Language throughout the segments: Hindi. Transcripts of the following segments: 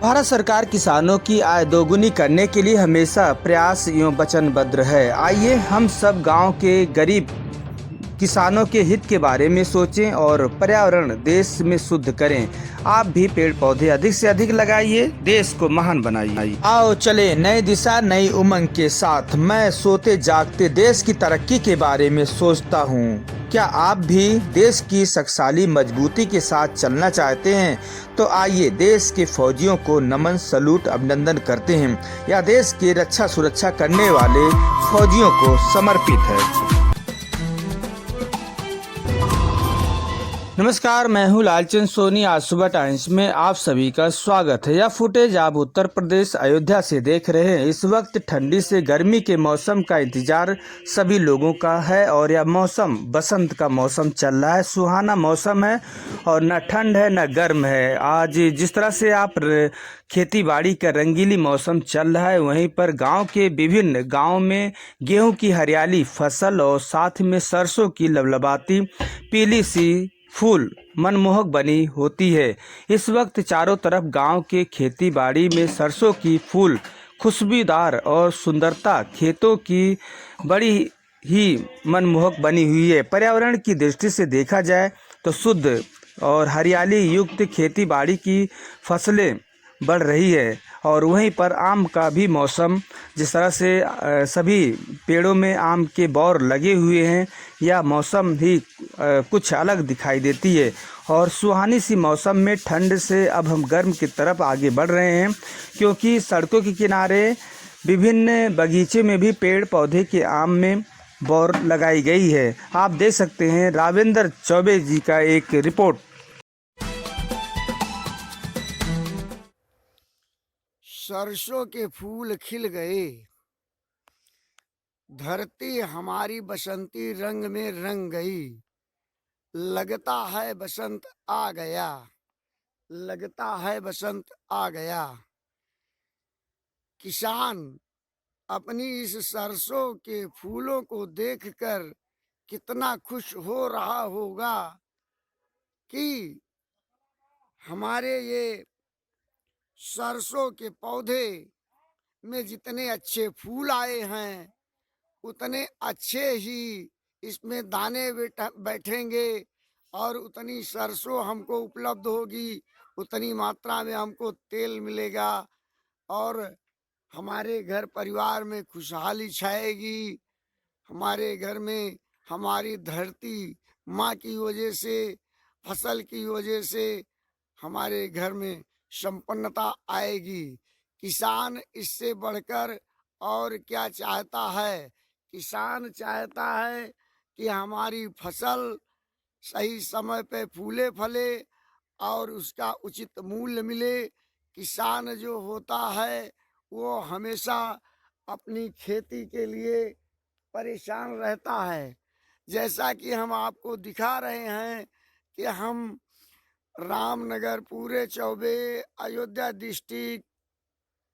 भारत सरकार किसानों की आय दोगुनी करने के लिए हमेशा प्रयास एवं वचनबद्ध है। आइए हम सब गांव के गरीब किसानों के हित के बारे में सोचें और पर्यावरण देश में शुद्ध करें। आप भी पेड़ पौधे अधिक से अधिक लगाइए, देश को महान बनाइए। आओ चले नई दिशा नई उमंग के साथ। मैं सोते जागते देश की तरक्की के बारे में सोचता हूँ। क्या आप भी देश की शक्तिशाली मजबूती के साथ चलना चाहते हैं? तो आइए देश के फौजियों को नमन सलूट अभिनंदन करते हैं। यह देश की रक्षा सुरक्षा करने वाले फौजियों को समर्पित है। नमस्कार, मैं हूं लालचंद सोनी। आज सुबह टाइम्स में आप सभी का स्वागत है। यह फुटेज आप उत्तर प्रदेश अयोध्या से देख रहे हैं। इस वक्त ठंडी से गर्मी के मौसम का इंतजार सभी लोगों का है और यह मौसम बसंत का मौसम चल रहा है। सुहाना मौसम है और न ठंड है न गर्म है। आज जिस तरह से आप खेती बाड़ी का रंगीली मौसम चल रहा है, वहीं पर गांव के विभिन्न गांव में गेहूं की हरियाली फसल और साथ में सरसों की लबलबाती पीली सी फूल मनमोहक बनी होती है। इस वक्त चारों तरफ गांव के खेती बाड़ी में सरसों की फूल खुशबूदार और सुंदरता खेतों की बड़ी ही मनमोहक बनी हुई है। पर्यावरण की दृष्टि से देखा जाए तो शुद्ध और हरियाली युक्त खेती बाड़ी की फसलें बढ़ रही है और वहीं पर आम का भी मौसम, जिस तरह से सभी पेड़ों में आम के बौर लगे हुए हैं, यह मौसम ही कुछ अलग दिखाई देती है। और सुहानी सी मौसम में ठंड से अब हम गर्म की तरफ आगे बढ़ रहे हैं, क्योंकि सड़कों के किनारे विभिन्न बगीचे में भी पेड़ पौधे के आम में बौर लगाई गई है। आप देख सकते हैं राविंदर चौबे जी का एक रिपोर्ट। सरसों के फूल खिल गए, धरती हमारी बसंती रंग में रंग गई। लगता है बसंत आ गया, लगता है बसंत आ गया। किसान अपनी इस सरसों के फूलों को देखकर कितना खुश हो रहा होगा कि हमारे ये सरसों के पौधे में जितने अच्छे फूल आए हैं, उतने अच्छे ही इसमें दाने बैठेंगे और उतनी सरसों हमको उपलब्ध होगी, उतनी मात्रा में हमको तेल मिलेगा और हमारे घर परिवार में खुशहाली छाएगी। हमारे घर में हमारी धरती माँ की वजह से, फसल की वजह से हमारे घर में संपन्नता आएगी। किसान इससे बढ़कर और क्या चाहता है? किसान चाहता है कि हमारी फसल सही समय पे फूले फले और उसका उचित मूल्य मिले। किसान जो होता है वो हमेशा अपनी खेती के लिए परेशान रहता है। जैसा कि हम आपको दिखा रहे हैं कि हम रामनगर पूरे चौबे अयोध्या डिस्ट्रिक्ट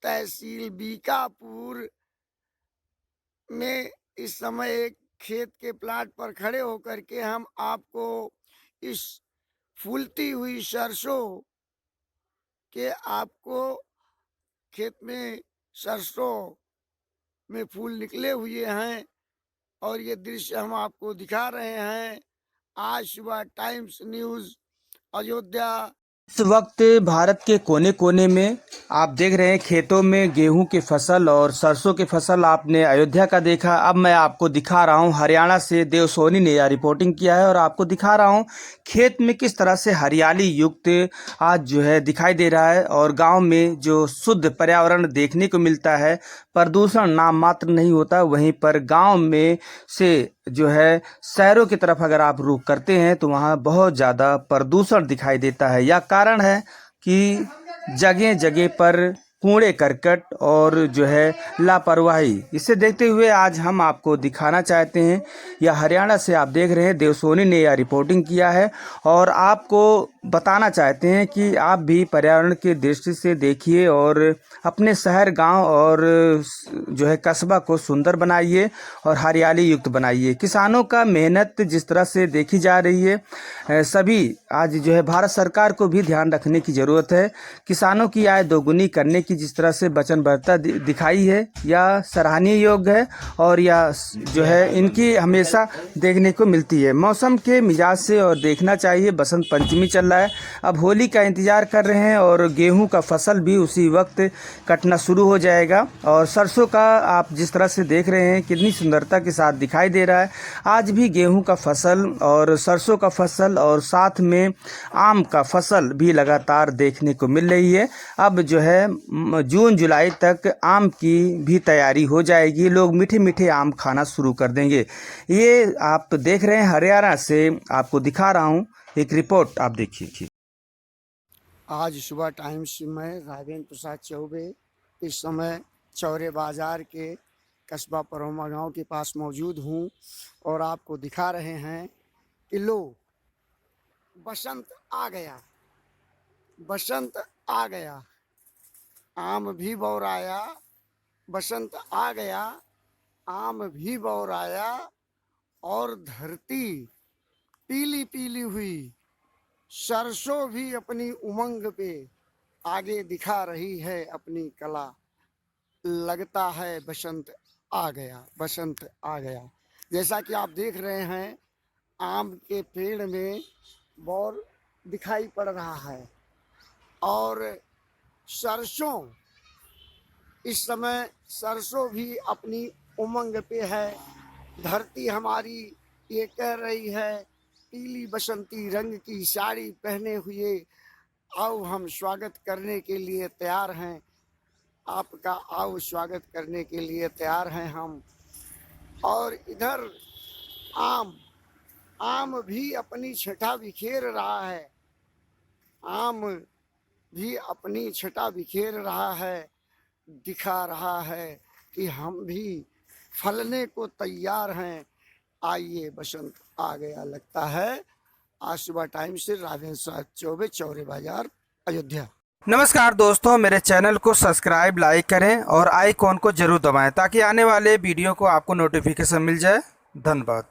तहसील बीकापुर में इस समय एक खेत के प्लाट पर खड़े होकर के हम आपको इस फूलती हुई सरसों के आपको खेत में सरसों में फूल निकले हुए हैं और ये दृश्य हम आपको दिखा रहे हैं। आज सुबह टाइम्स न्यूज़ अयोध्या। इस वक्त भारत के कोने कोने में आप देख रहे हैं खेतों में गेहूं की फसल और सरसों की फसल। आपने अयोध्या का देखा, अब मैं आपको दिखा रहा हूं हरियाणा से देव सोनी ने यह रिपोर्टिंग किया है और आपको दिखा रहा हूं खेत में किस तरह से हरियाली युक्त आज जो है दिखाई दे रहा है और गांव में जो शुद्ध पर्यावरण देखने को मिलता है, प्रदूषण नाम मात्र नहीं होता। वहीं पर गाँव में से जो है शहरों की तरफ अगर आप रुख करते हैं तो वहाँ बहुत ज़्यादा प्रदूषण दिखाई देता है। यह कारण है कि जगह जगह पर कूड़े करकट और जो है लापरवाही। इसे देखते हुए आज हम आपको दिखाना चाहते हैं, यह हरियाणा से आप देख रहे हैं देव सोनी ने यह रिपोर्टिंग किया है और आपको बताना चाहते हैं कि आप भी पर्यावरण की दृष्टि से देखिए और अपने शहर, गांव और जो है कस्बा को सुंदर बनाइए और हरियाली युक्त बनाइए। किसानों का मेहनत जिस तरह से देखी जा रही है, सभी आज जो है भारत सरकार को भी ध्यान रखने की ज़रूरत है। किसानों की आय दोगुनी करने की जिस तरह से वचनबद्धता दिखाई है, यह सराहनीय योग्य है और यह जो है इनकी हमेशा देखने को मिलती है। मौसम के मिजाज से और देखना चाहिए, बसंत पंचमी चल रहा है, अब होली का इंतज़ार कर रहे हैं और गेहूं का फसल भी उसी वक्त कटना शुरू हो जाएगा। और सरसों का आप जिस तरह से देख रहे हैं कितनी सुंदरता के साथ दिखाई दे रहा है। आज भी गेहूं का फसल और सरसों का फसल और साथ में आम का फसल भी लगातार देखने को मिल रही है। अब जो है जून जुलाई तक आम की भी तैयारी हो जाएगी, लोग मीठे मीठे आम खाना शुरू कर देंगे। ये आप देख रहे हैं हरियाणा से आपको दिखा रहा हूँ एक रिपोर्ट, आप देखिए। आज सुबह टाइम्स में राजेंद्र प्रसाद चौबे इस समय चौरे बाजार के कस्बा परोमा गांव के पास मौजूद हूं और आपको दिखा रहे हैं कि लो बसंत आ गया, बसंत आ गया, आम भी बौराया, बसंत आ गया, आम भी बौराया और धरती पीली पीली हुई, सरसों भी अपनी उमंग पे आगे दिखा रही है अपनी कला। लगता है बसंत आ गया, बसंत आ गया। जैसा कि आप देख रहे हैं आम के पेड़ में बौर दिखाई पड़ रहा है और सरसों इस समय सरसों भी अपनी उमंग पे है। धरती हमारी ये कह रही है पीली बसंती रंग की साड़ी पहने हुए आओ हम स्वागत करने के लिए तैयार हैं, आपका आओ स्वागत करने के लिए तैयार हैं हम। और इधर आम भी अपनी छटा बिखेर रहा है, आम भी अपनी छटा बिखेर रहा है, दिखा रहा है कि हम भी फलने को तैयार हैं। आइए बसंत आ गया। लगता है आज सुबह टाइम से राजेंद्र चौबे, चौरे बाजार, अयोध्या। नमस्कार दोस्तों, मेरे चैनल को सब्सक्राइब, लाइक करें और आइकॉन को जरूर दबाएं ताकि आने वाले वीडियो को आपको नोटिफिकेशन मिल जाए। धन्यवाद।